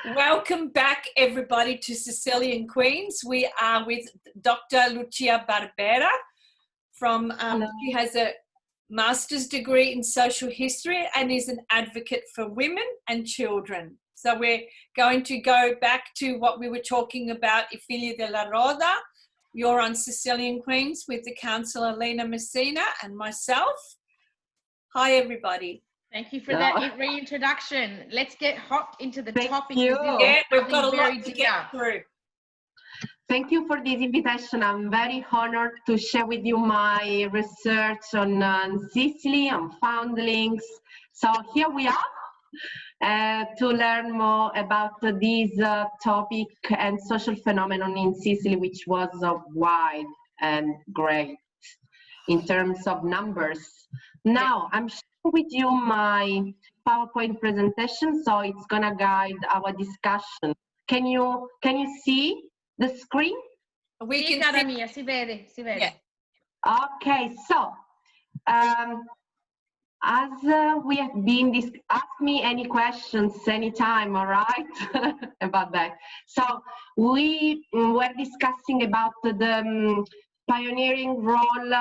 Welcome back, everybody, to Sicilian Queens. We are with Dr. Lucia Barbera she has a master's degree in social history and is an advocate for women and children. So we're going to go back to what we were talking about, I figli della Roda. You're on Sicilian Queens with the counsellor Lina, Messina, and myself. Hi, everybody. Thank you for that reintroduction. Let's get hot into the topic. Yeah, we've got a lot to get through. Thank you for this invitation. I'm very honored to share with you my research on Sicily, on foundlings. So here we are to learn more about this topic and social phenomenon in Sicily, which was wide and great in terms of numbers. Now, I'm sharing with you my PowerPoint presentation, so it's gonna guide our discussion. Can you see the screen? We can see. Mia, si vede. Yeah. Okay, so as we have been ask me any questions anytime, all right, about that. So we were discussing about the pioneering role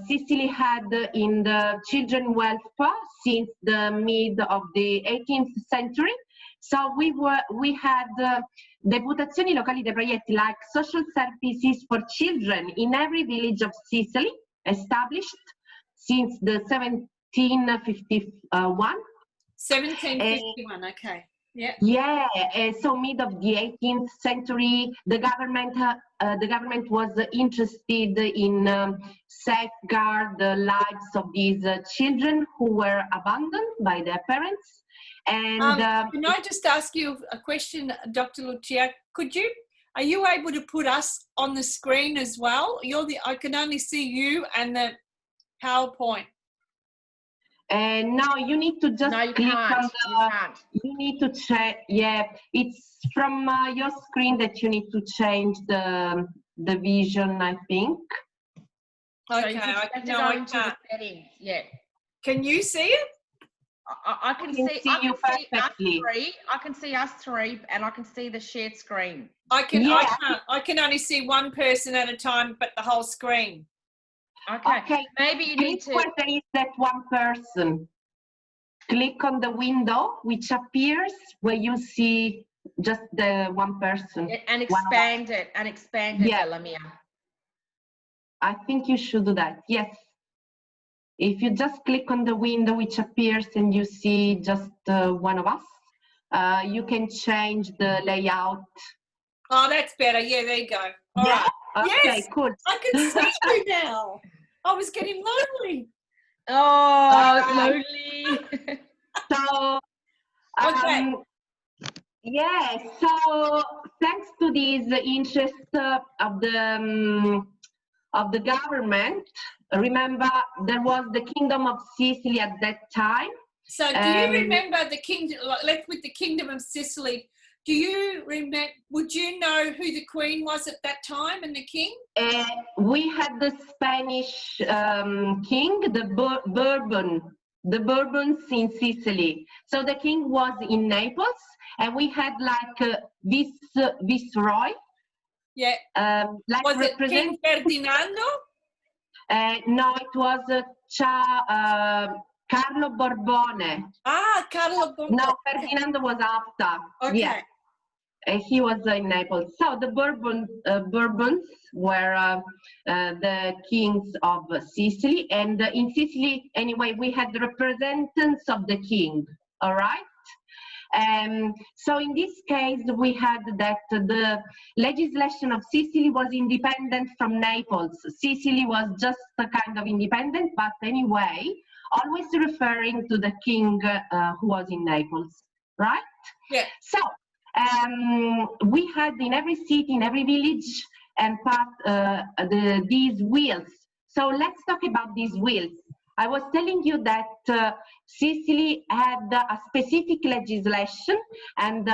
Sicily had in the children welfare since the mid of the 18th century. So we had deputazioni locali dei proietti, like social services for children in every village of Sicily, established since the 1751. 1751, okay. Yeah. Yeah, so mid of the 18th century, the government was interested in safeguard the lives of these children who were abandoned by their parents. And can I just ask you a question, Dr. Lucia? Are you able to put us on the screen as well? I can only see you and the PowerPoint. No, you need to just click on you need to check. Yeah, it's from your screen that you need to change the vision, I think. Okay, so I can't. The settings. Yeah. Can you see it? I can see you perfectly. I can see us three, and I can see the shared screen. I can't. I can only see one person at a time, but the whole screen. Okay. Maybe you need to. Where there is that one person. Click on the window which appears where you see just the one person. And expand it. Yeah. Lamia. I think you should do that. Yes. If you just click on the window which appears and you see just one of us, you can change the layout. Oh, that's better. Yeah, there you go. All right. Okay, yes, cool. I can see you now. I was getting lonely. Oh, lonely. So, okay. Yeah, so thanks to this interest of the government, remember there was the Kingdom of Sicily at that time. So do you remember the kingdom, like with the Kingdom of Sicily, do you remember, would you know who the Queen was at that time and the King? We had the Spanish King, the Bourbons in Sicily. So the King was in Naples, and we had like Viceroy. Yeah. Like was it King Ferdinando? No, it was Carlo Borbone. Ah, Carlo Borbone. No, Ferdinando was after. Okay. Yeah. He was in Naples. So the Bourbons were the kings of Sicily, and in Sicily, anyway, we had the representatives of the king. All right. So in this case, we had that the legislation of Sicily was independent from Naples. Sicily was just a kind of independent, but anyway, always referring to the king who was in Naples, right? Yeah. So we had in every city, in every village, and these wheels. So let's talk about these wheels. I was telling you that Sicily had a specific legislation, and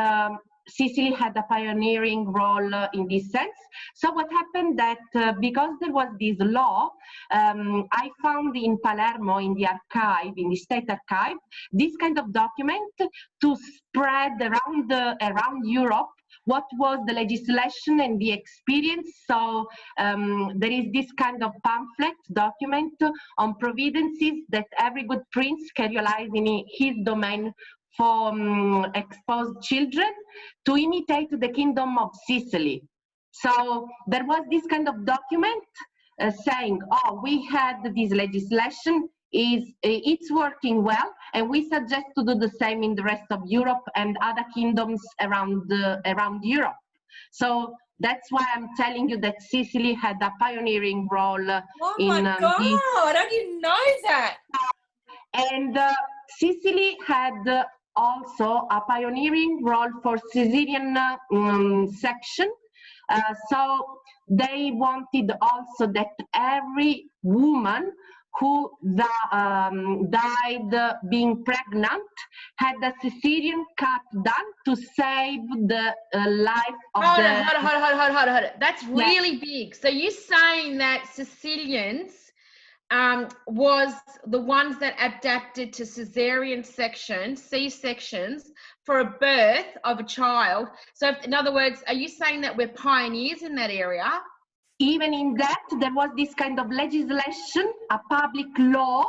Sicily had a pioneering role in this sense. So what happened that because there was this law, I found in Palermo, in the archive, in the state archive, this kind of document to spread around Europe what was the legislation and the experience. So there is this kind of pamphlet document on providences that every good prince can realize in his domain for exposed children to imitate the kingdom of Sicily. So there was this kind of document saying, oh, we had this legislation, it's working well, and we suggest to do the same in the rest of Europe and other kingdoms around Europe. So that's why I'm telling you that Sicily had a pioneering role in my God, I didn't know that. And Sicily had also a pioneering role for Sicilian section. So they wanted also that every woman who died being pregnant had a cesarean cut done to save the life of Hold on. That's really big. So you're saying that Sicilians was the ones that adapted to cesarean section, C-sections, for a birth of a child. So in other words, are you saying that we're pioneers in that area? Even in that, there was this kind of legislation, a public law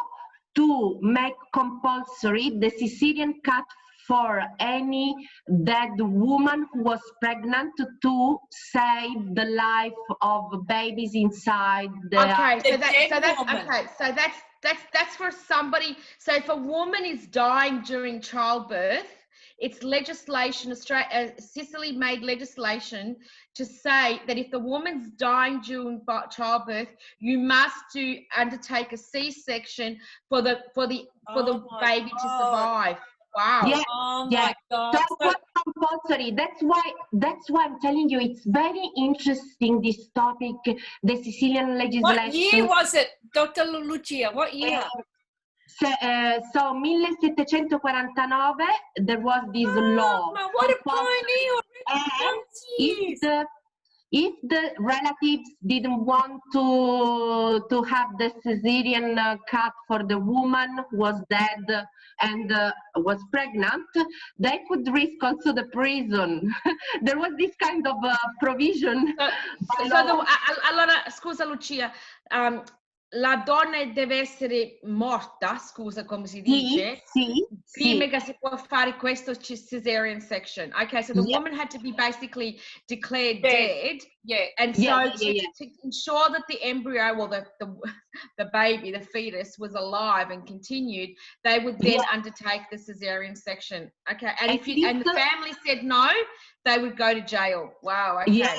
to make compulsory the cesarean cut for any dead woman who was pregnant to save the life of babies inside the that's for somebody. So if a woman is dying during childbirth, it's legislation. Sicily made legislation to say that if the woman's dying during childbirth, you must undertake a C-section for the baby to survive. Wow. Yeah, oh my God. So it was compulsory. That's why I'm telling you it's very interesting, this topic, the Sicilian legislation. What year was it, Dr. Lucia? What year? So 1749 there was this law. What a pioneer! And if the relatives didn't want to have the cesarean cut for the woman who was dead and was pregnant, they could risk also the prison. There was this kind of provision. Allora, scusa Lucia, la donna deve essere morta, scusa come si dice, prima che si può fare questo cesarean section. Okay, so the woman had to be basically declared dead. Yeah. And so to ensure that the embryo, well, the baby, the fetus was alive and continued, they would then undertake the cesarean section. Okay, and and the family said no, they would go to jail. Wow. Okay. Yeah.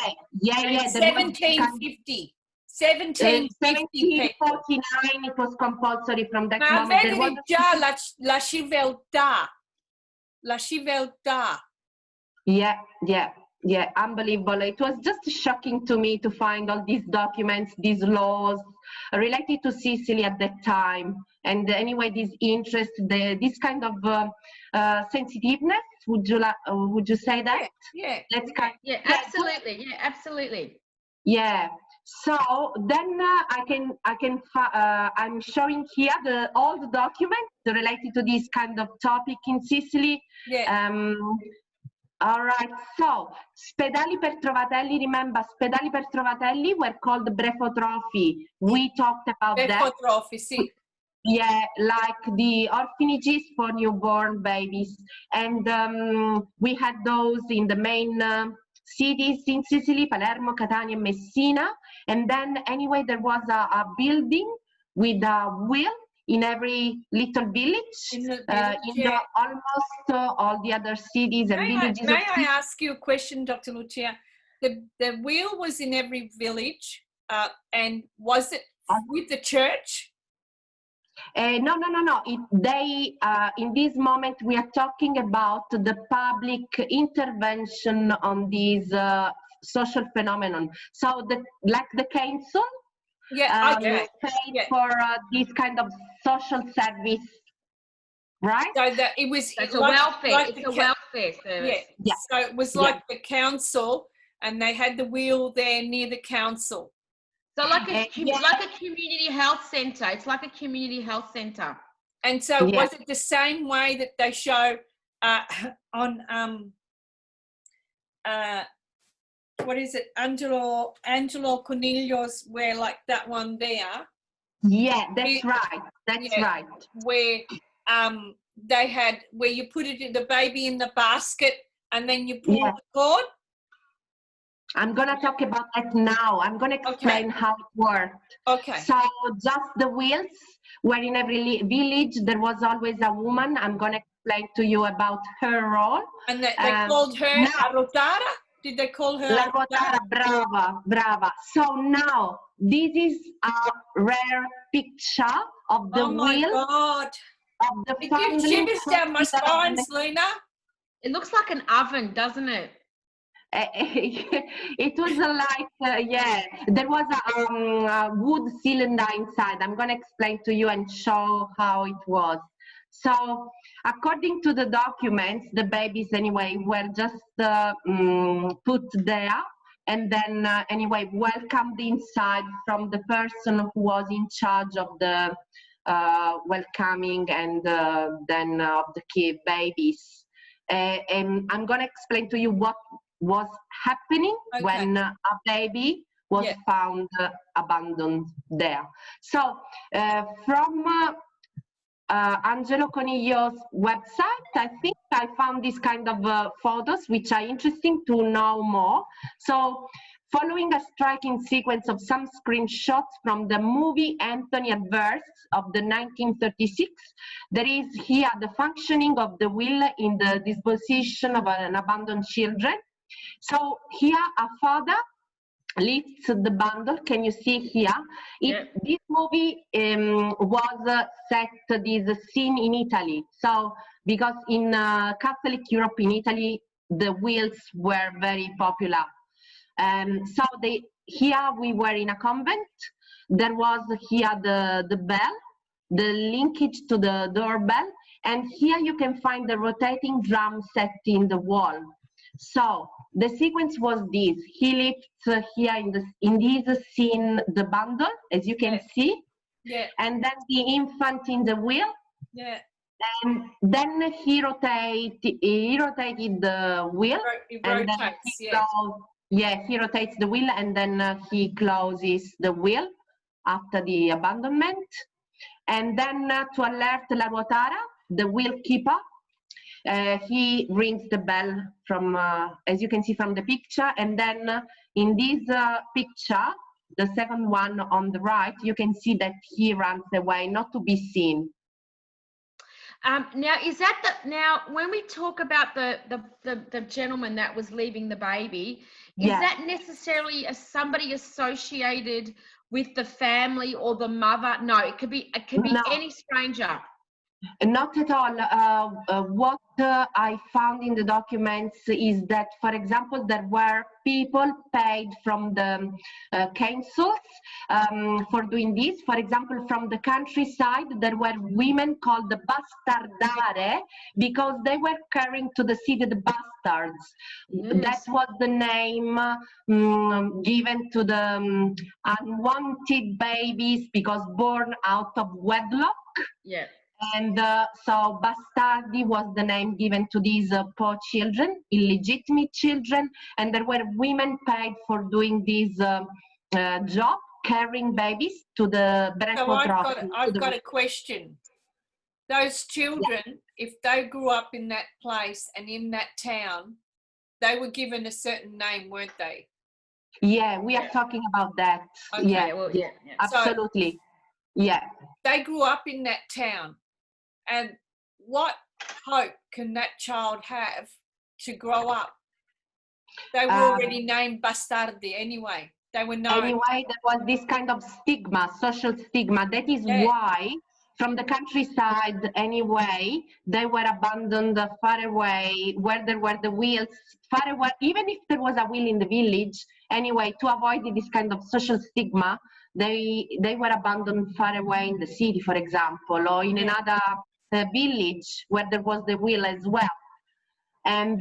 1750. 1749 it was compulsory from that moment. There was già la civiltà. Yeah, unbelievable. It was just shocking to me to find all these documents, these laws related to Sicily at that time. And anyway, this interest, this kind of sensitiveness, would you say that? Yeah. Absolutely. Yeah. So then I'm showing here all the documents related to this kind of topic in Sicily. All right, so Spedali per Trovatelli, remember Spedali per Trovatelli were called brefotrophi. We talked about that. Brefotrophi, sì. Yeah, like the orphanages for newborn babies. And we had those in the main cities in Sicily, Palermo, Catania, and Messina. And then anyway, there was a building with a wheel in every little village, almost all the other cities and villages. May I ask you a question, Dr. Lucia? The wheel was in every village, and was it with the church? No. In this moment, we are talking about the public intervention on these social phenomenon. So, like the council, paid for this kind of social service, right? So that it was it's a welfare welfare service. Yeah. So it was like the council, and they had the wheel there near the council. So like a community health centre. It's like a community health centre. And so was it the same way that they show on what is it, Angelo Coniglio's, where like that one there? Yeah, that's right. That's right. Where they had, where you put the baby in the basket and then you pull the cord. I'm going to talk about that now. I'm going to explain how it worked. Okay. So just the wheels, where in every village there was always a woman. I'm going to explain to you about her role. And they called her a rotara? Did they call her La rotara? Brava, brava. So now, this is a rare picture of the wheel. Oh my God. Of the It gives shivers down my spines, Lina. It looks like an oven, doesn't it? It was there was a wood cylinder inside. I'm going to explain to you and show how it was. So according to the documents, the babies anyway were just put there and then anyway welcomed inside from the person who was in charge of the welcoming and then of the babies. And I'm going to explain to you what was happening when a baby was found abandoned there. So from Angelo Coniglio's website, I think I found this kind of photos which are interesting to know more. So following a striking sequence of some screenshots from the movie Anthony Adverse of the 1936, there is here the functioning of the will in the disposition of an abandoned children. So here a father lifts the bundle. Can you see here? This movie was set this scene in Italy. So because in Catholic Europe in Italy, the wheels were very popular. So here we were in a convent. There was here the bell, the linkage to the doorbell, and here you can find the rotating drum set in the wall. So the sequence was this. He lifts here in this scene the bundle, as you can see, and then the infant in the wheel, and then he rotated the wheel, and then he rotates the wheel, and then he closes the wheel after the abandonment, and then to alert La Ruotara, the wheel keeper. He rings the bell from, as you can see from the picture, and then in this picture, the second one on the right, you can see that he runs away, not to be seen. Now, is that now when we talk about the gentleman that was leaving the baby, is that necessarily somebody associated with the family or the mother? No, it could be any stranger. Not at all. What I found in the documents is that, for example, there were people paid from the councils for doing this. For example, from the countryside, there were women called the bastardare because they were carrying to the city the bastards. That was the name given to the unwanted babies because born out of wedlock. And so bastardi was the name given to these poor children, illegitimate children, and there were women paid for doing this job, carrying babies to the So I've got a question. Those children, if they grew up in that place and in that town, they were given a certain name, weren't they? Yeah, we are talking about that. Okay, absolutely. So they grew up in that town. And what hope can that child have to grow up? They were already named bastardi anyway. They were known. Anyway, there was this kind of stigma, social stigma. That is why, from the countryside anyway, they were abandoned far away, where there were the wheels, far away. Even if there was a wheel in the village, anyway, to avoid this kind of social stigma, they were abandoned far away in the city, for example, or in another village where there was the wheel as well. And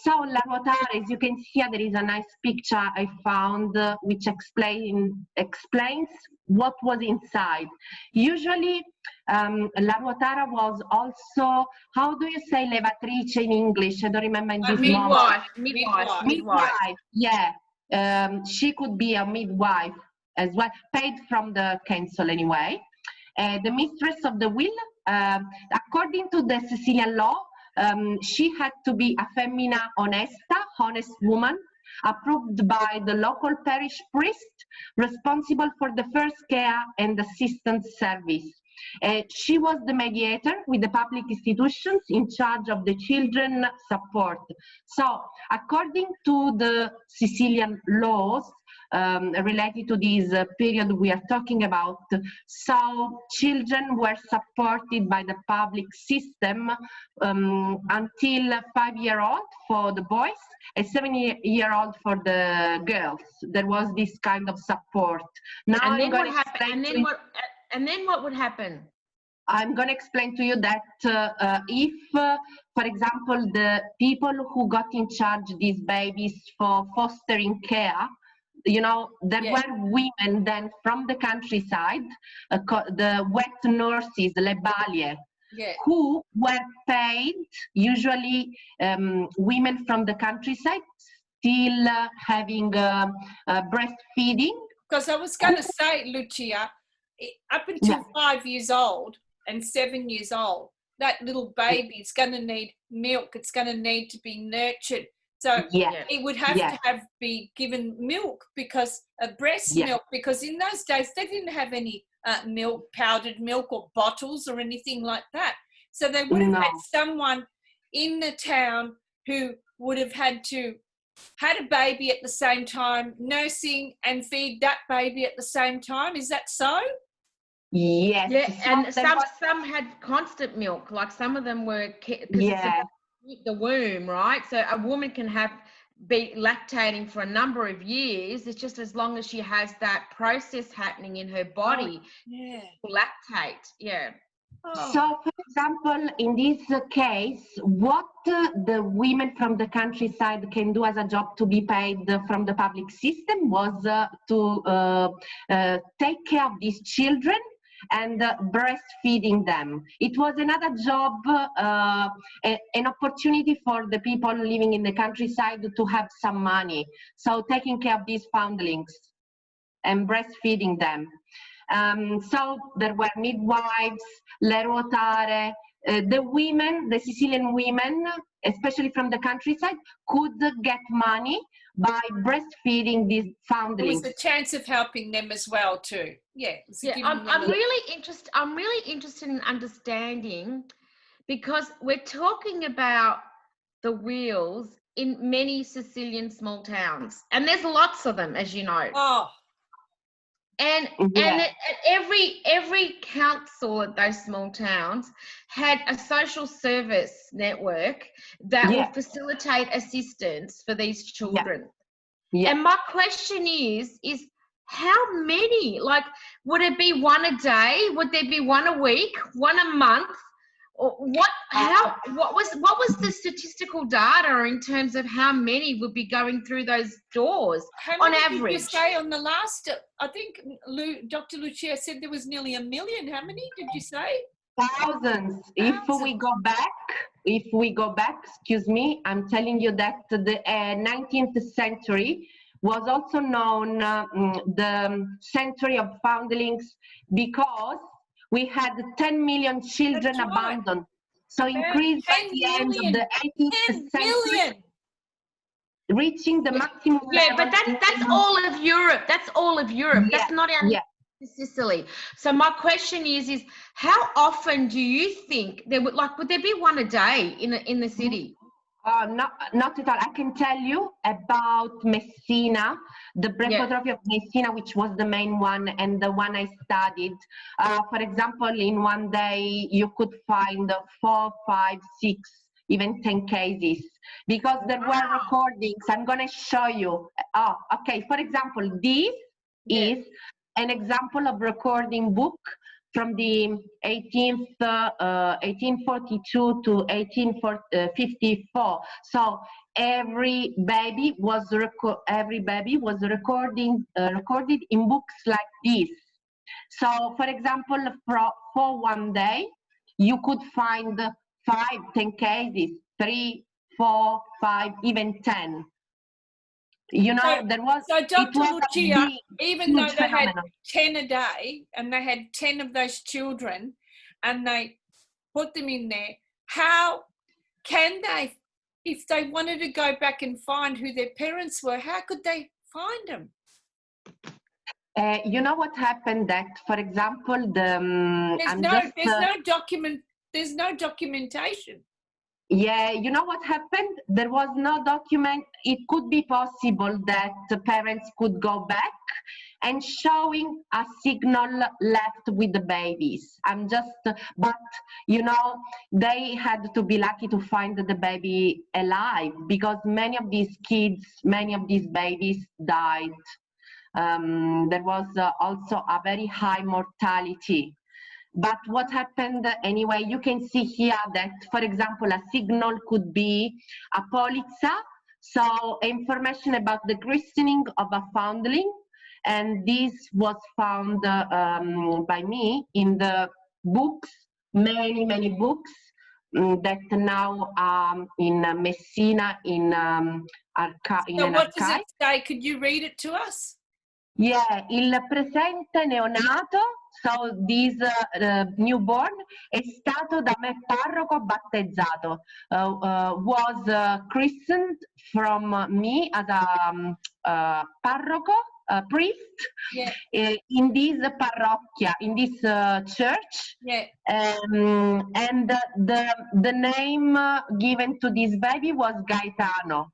so La Ruotara, as you can see here, there is a nice picture I found which explains what was inside. Usually, La Ruotara was also, how do you say levatrice in English? I don't remember in this moment. Midwife, yeah. She could be a midwife as well, paid from the council anyway. The mistress of the will, according to the Sicilian law, she had to be a femina onesta, honest woman, approved by the local parish priest, responsible for the first care and assistance service. She was the mediator with the public institutions in charge of the children support. So, according to the Sicilian laws related to this period we are talking about, so children were supported by the public system until 5-year-old for the boys and 7-year-old for the girls. There was this kind of support. Now and then what happened? And then what would happen? I'm going to explain to you that if, for example, the people who got in charge these babies for fostering care, you know, there were women then from the countryside, the wet nurses, le balie, who were paid, usually women from the countryside, still having breastfeeding. Because I was going to say, Lucia, up until 5 years old and 7 years old, that little baby is going to need milk. It's going to need to be nurtured. So it would have to be given milk, because breast milk, because in those days they didn't have any milk, powdered milk or bottles or anything like that. So they would have had someone in the town who would have had a baby at the same time, nursing and feed that baby at the same time. Is that so? Yes. Yeah, and some had constant milk, like some of them were the womb, right? So a woman can be lactating for a number of years. It's just as long as she has that process happening in her body to lactate. So, for example, in this case, what the women from the countryside can do as a job to be paid from the public system was to take care of these children and breastfeeding them. It was another job, an opportunity for the people living in the countryside to have some money. So taking care of these foundlings and breastfeeding them. So there were midwives, le ruotare, the women, the Sicilian women, especially from the countryside, could get money by breastfeeding these foundlings. There was a chance of helping them as well too. I'm really interested in understanding, because we're talking about the wheels in many Sicilian small towns, and there's lots of them, as you know. And every council at those small towns had a social service network that would facilitate assistance for these children. And my question is how many? Like, would it be one a day? Would there be one a week? One a month? Or what was the statistical data in terms of how many would be going through those doors on average? Did you say on the last, I think Dr. Lucia said there was nearly 1 million. How many did you say? Thousands. If we go back, excuse me, I'm telling you that the 19th century was also known the century of foundlings, because we had 10 million children abandoned. So increased at the end of the 18th century, reaching the maximum level. But that's all of Europe. That's all of Europe. That's not our Sicily. So my question is how often do you think would there be one a day in the city? Not at all. I can tell you about Messina, the breakthrough of Messina, which was the main one and the one I studied. For example, in one day, you could find 4, 5, 6, even 10 cases, because there were recordings. I'm going to show you. Okay. For example, this is an example of recording book from the 1842 to 1854. So every baby was recorded in books like this. So, for example, for one day, you could find 5, 10 cases, 3, 4, 5, even 10. You know, So Dr. Lucia, even though they had 10 a day and they had 10 of those children and they put them in there, how can they, if they wanted to go back and find who their parents were, how could they find them? You know what happened? That, for example, there's no documentation. Yeah, you know what happened? There was no document. It could be possible that the parents could go back and showing a signal left with the babies. But you know, they had to be lucky to find the baby alive, because many of these kids, many of these babies died. There was also a very high mortality. But what happened anyway, you can see here that, for example, a signal could be a polizza, so information about the christening of a foundling. And this was found by me in the books, many books that now are in Messina in archive. So what does it say? Could you read it to us? Yeah, il presente neonato, so this newborn, è stato da me parroco battezzato, was christened from me as a parroco, priest, yeah. In this parrocchia, in this church. Yeah. And the name given to this baby was Gaetano.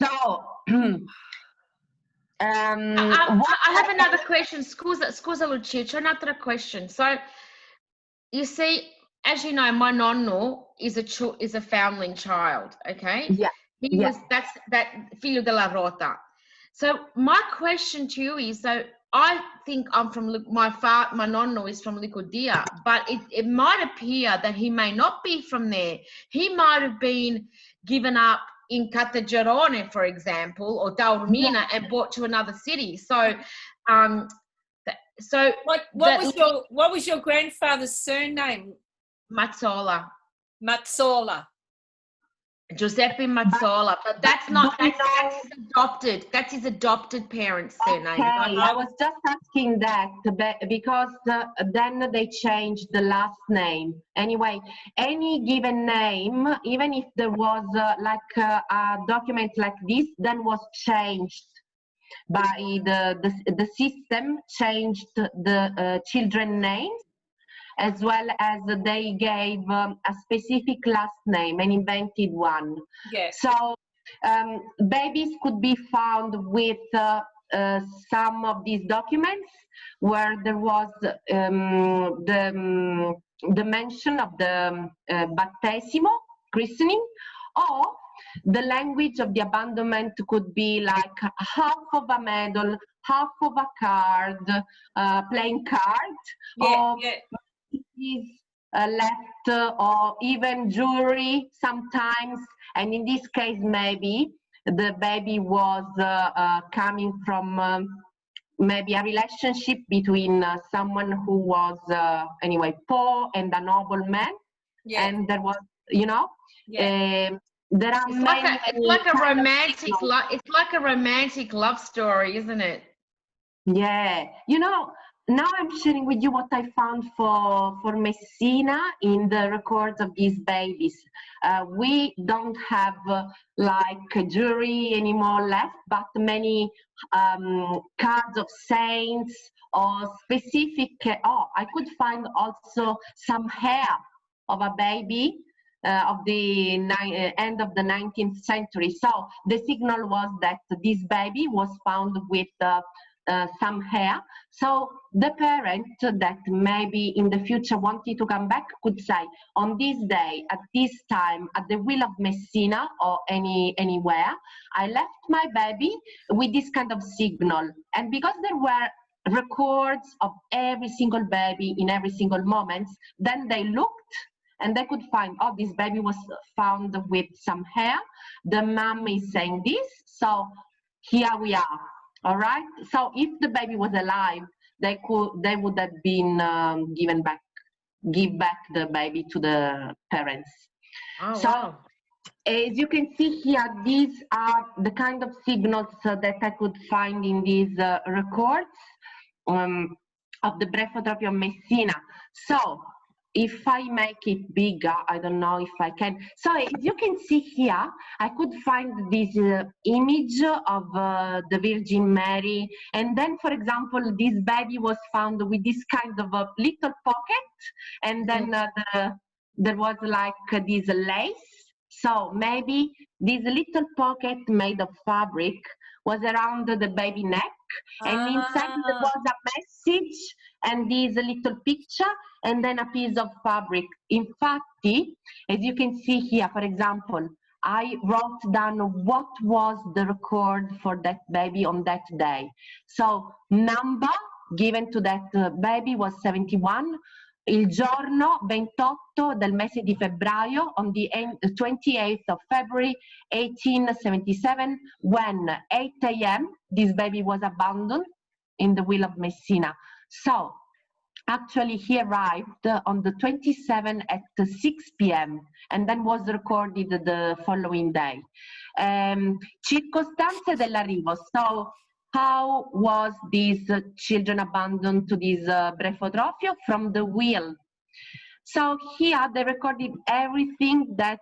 So. I have another question. Scusa Lucia, c'è un'altra question. So, you see, as you know, my nonno is a foundling child. Okay. Yeah. That's figlio della rota. So my question to you is: so I think I'm from my nonno is from Licodia, but it might appear that he may not be from there. He might have been given up in Caltagirone, for example, or Taormina, and brought to another city. So, what was your grandfather's surname? Mazzola. Giuseppe Mazzola, but that's adopted. That's his adopted parents' surname. Okay, I was just asking that because then they changed the last name. Anyway, any given name, even if there was a document like this, then was changed by the system, changed the children names, as well as they gave a specific last name, an invented one. Yes. So babies could be found with some of these documents where there was the mention of the battesimo, christening, or the language of the abandonment could be like half of a medal, half of a card, playing cards, or is left, or even jewelry sometimes. And in this case, maybe the baby was coming from maybe a relationship between someone who was anyway poor and a noble man. Yeah. And there was, you know, there are it's like a romantic love story, isn't it? Yeah, you know, now I'm sharing with you what I found for Messina in the records of these babies. We don't have like jewelry anymore left, but many cards of saints or specific. I could find also some hair of a baby of the end of the 19th century. So the signal was that this baby was found with some hair. So the parent that maybe in the future wanted to come back could say, on this day, at this time, at the will of Messina or anywhere, I left my baby with this kind of signal. And because there were records of every single baby in every single moment. Then they looked and they could find, oh, this baby was found with some hair. The mom is saying this, so here we are. All right. So if the baby was alive, they would have been give back the baby to the parents. Oh, so wow. as you can see here, these are the kind of signals that I could find in these records of the brephotropy of Messina. So if I make it bigger, I don't know if I can. So as you can see here, I could find this image of the Virgin Mary. And then, for example, this baby was found with this kind of a little pocket. And then there was like this lace. So maybe this little pocket made of fabric was around the baby neck. And inside there was a message and this little picture and then a piece of fabric. In fact, as you can see here, for example, I wrote down what was the record for that baby on that day. So number given to that baby was 71. Il giorno 28 del mese di febbraio, on the 28th of February 1877, when 8 a.m. this baby was abandoned in the will of Messina. So actually he arrived on the 27th at 6 p.m. and then was recorded the following day. Circostanze dell'arrivo. So how was these children abandoned to this brephotrophy? From the will. So here they recorded everything that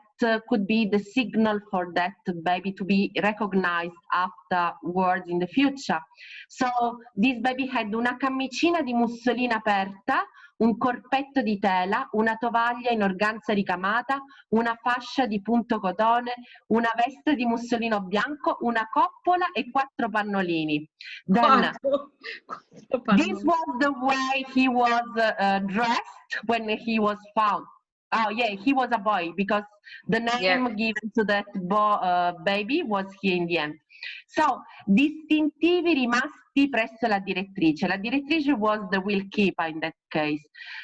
could be the signal for that baby to be recognized afterwards in the future. So this baby had una camicina di mussolina aperta, un corpetto di tela, una tovaglia in organza ricamata, una fascia di punto cotone, una veste di mussolino bianco, una coppola e 4 pannolini. Then, this was the way he was dressed when he was found. Oh yeah, he was a boy because the name given to that baby was here in the end. So, distintivi rimasti presso la direttrice. La direttrice was the will keeper in that case.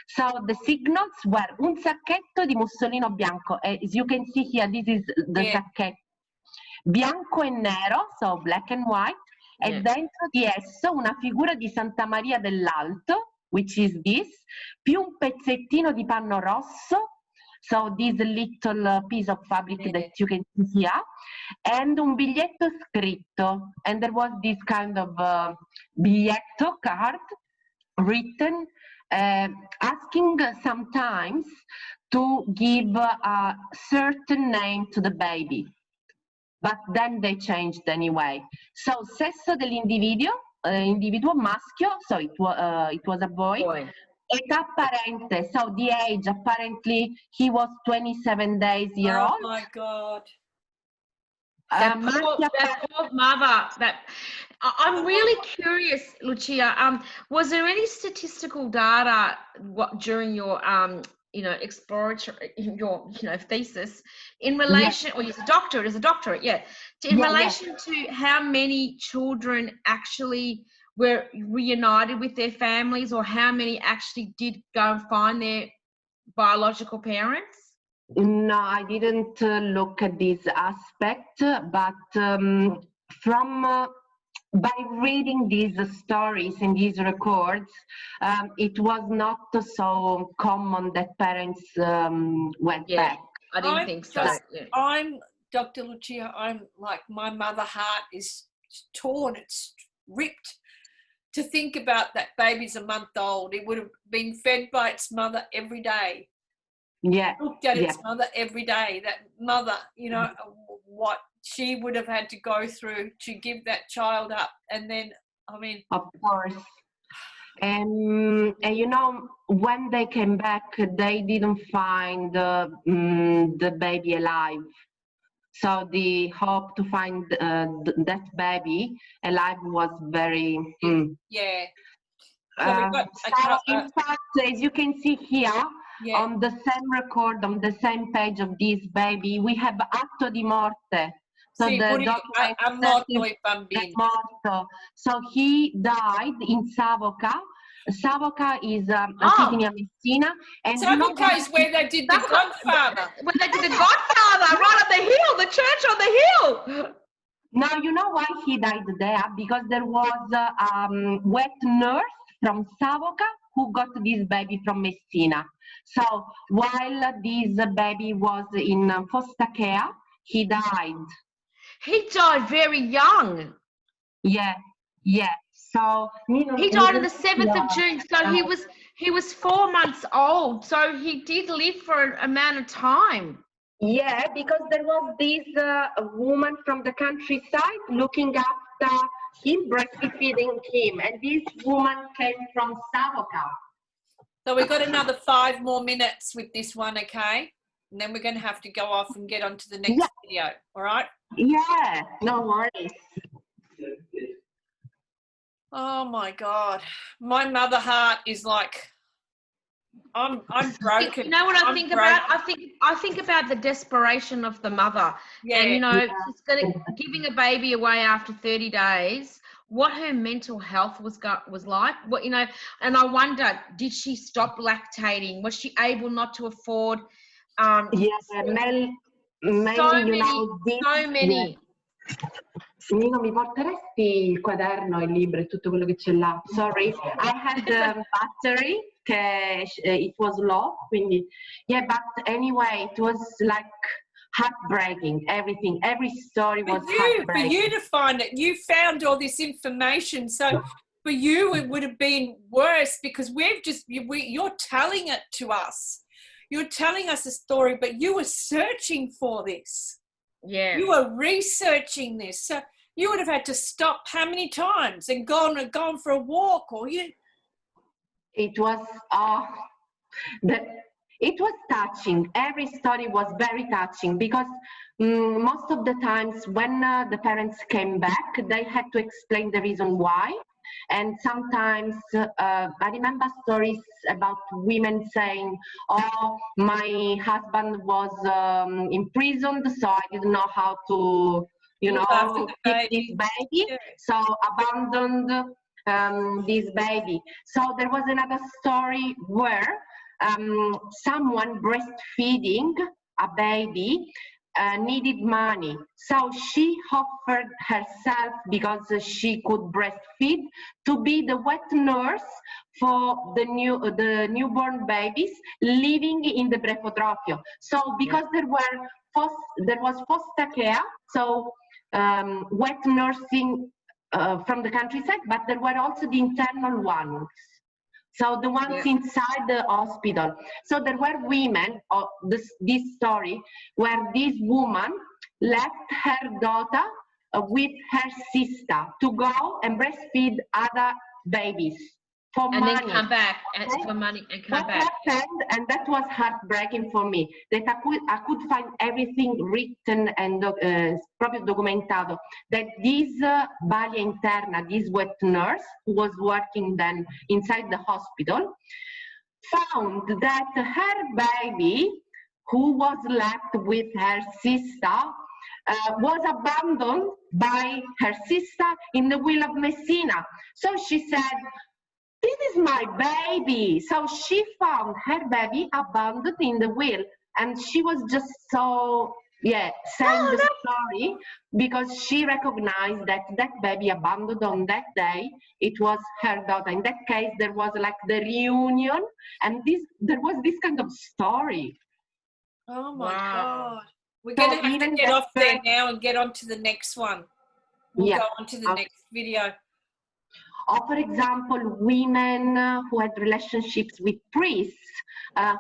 So, the signals were un sacchetto di mussolino bianco. As you can see here, this is the sacchetto. Bianco e nero, so black and white. E dentro di esso una figura di Santa Maria dell'Alto, which is this, più un pezzettino di panno rosso. So this little piece of fabric that you can see here, and un biglietto scritto, and there was this kind of biglietto card written, asking sometimes to give a certain name to the baby, but then they changed anyway. So sesso dell'individuo maschio, so it was a boy. Età apparente, so the age, apparently he was 27 days old. Oh my God. That poor mother. I'm really curious, Lucia. Was there any statistical data during your exploratory, your thesis in relation, or as a doctorate, in relation to how many children actually were reunited with their families, or how many actually did go and find their biological parents? No, I didn't look at this aspect, but by reading these stories and these records, it was not so common that parents went back. I didn't think so. I'm Dr. Lucia. I'm like, my mother heart is torn. It's ripped to think about that baby's a month old. It would have been fed by its mother every day. Yeah. Looked at its mother every day. That mother, what she would have had to go through to give that child up. And then, I mean. Of course. And when they came back, they didn't find the baby alive. So the hope to find that baby alive was very... Yeah. So in fact, as you can see here, on the same record, on the same page of this baby, we have atto di morte. So Sì, the morì, doctor ha morto il è bambino. morto. So he died in Savoca. Savoca is a city near Messina. And you know Savoca is where they did The Godfather. When they did The Godfather, right on the hill, the church on the hill. Now, you know why he died there? Because there was a wet nurse from Savoca who got this baby from Messina. So while this baby was in foster care, he died. He died very young. Yeah, yeah. So he died on the 7th of June. So he was 4 months old. So he did live for an amount of time. Yeah, because there was this woman from the countryside looking after him, breastfeeding him, and this woman came from Savoca. So we've got another 5 more minutes with this one, okay? And then we're going to have to go off and get on to the next video, all right? Yeah, no worries. Oh my God. My mother heart is like, I'm broken. You know what I think about? I think about the desperation of the mother. Yeah. And, you know, she's giving a baby away after 30 days. What her mental health was like, what, you know, and I wonder, did she stop lactating? Was she able not to afford? Mainly, so many. Nino, mi porteresti il quaderno, il libro e tutto quello che c'è là? Sorry, I had the battery, it was low, quindi, yeah, but anyway, it was like heartbreaking, everything, every story was heartbreaking. For you to find it, you found all this information, so for you it would have been worse because you're telling it to us. You're telling us a story, but you were searching for this. Yeah. You were researching this. So you would have had to stop how many times and gone for a walk, or you? It was it was touching. Every story was very touching because most of the times when the parents came back, they had to explain the reason why. And sometimes I remember stories about women saying, oh, my husband was imprisoned, so I didn't know how to, you know, keep this baby. Yeah. So abandoned this baby. So there was another story where someone breastfeeding a baby needed money, so she offered herself, because she could breastfeed, to be the wet nurse for the newborn babies living in the brefotropio. So because there was foster care, so wet nursing from the countryside, but there were also the internal ones. So the ones inside the hospital. So there were women, this story, where this woman left her daughter with her sister to go and breastfeed other babies for money. And then come back for money and come back. What happened, and that was heartbreaking for me, that I could find everything written and proprio documentato, that this Balia Interna, this wet nurse who was working then inside the hospital, found that her baby, who was left with her sister, was abandoned by her sister in the will of Messina. So she said, this is my baby. So she found her baby abandoned in the will, and she was just so saying the story because she recognized that that baby abandoned on that day, it was her daughter. In that case, there was like the reunion, and there was this kind of story. Oh my God. We're going to have to get off there now and get on to the next one. We'll go on to the next video. Or, for example, women who had relationships with priests,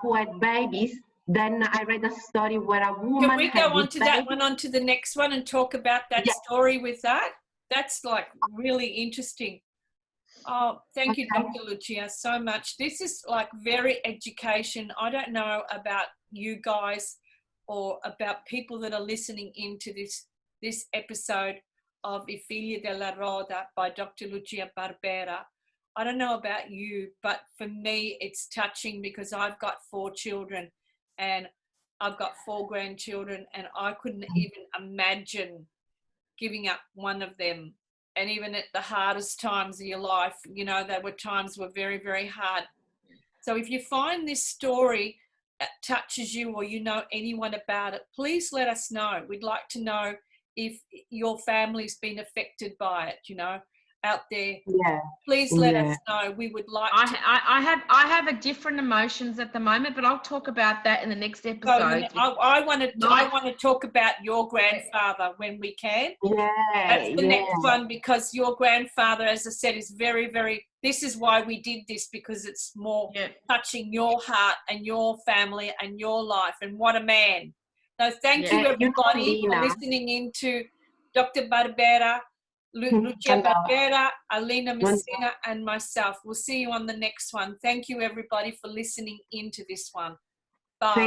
who had babies. Then I read a story where a woman. Can we go on to that one, on to the next one, and talk about that story with that? That's like really interesting. Oh, thank you, Dr. Lucia, so much. This is like very education. I don't know about you guys or about people that are listening into this episode of I Figli della Roda by Dr. Lucia Barbera. I don't know about you, but for me, it's touching because I've got 4 children and I've got 4 grandchildren, and I couldn't even imagine giving up one of them. And even at the hardest times of your life, you know, there were times were very, very hard. So if you find this story that touches you, or you know anyone about it, please let us know. We'd like to know if your family's been affected by it, you know, out there. Yeah. Please let us know. We would like to. I have a different emotions at the moment, but I'll talk about that in the next episode. I want to talk about your grandfather when we can. Yeah. That's the next one, because your grandfather, as I said, is very, very, this is why we did this, because it's more touching your heart and your family and your life, and what a man. So thank you everybody for listening into Dr. Barbera, Lucia Barbera, Lina, Messina, and myself. We'll see you on the next one. Thank you everybody for listening into this one. Bye.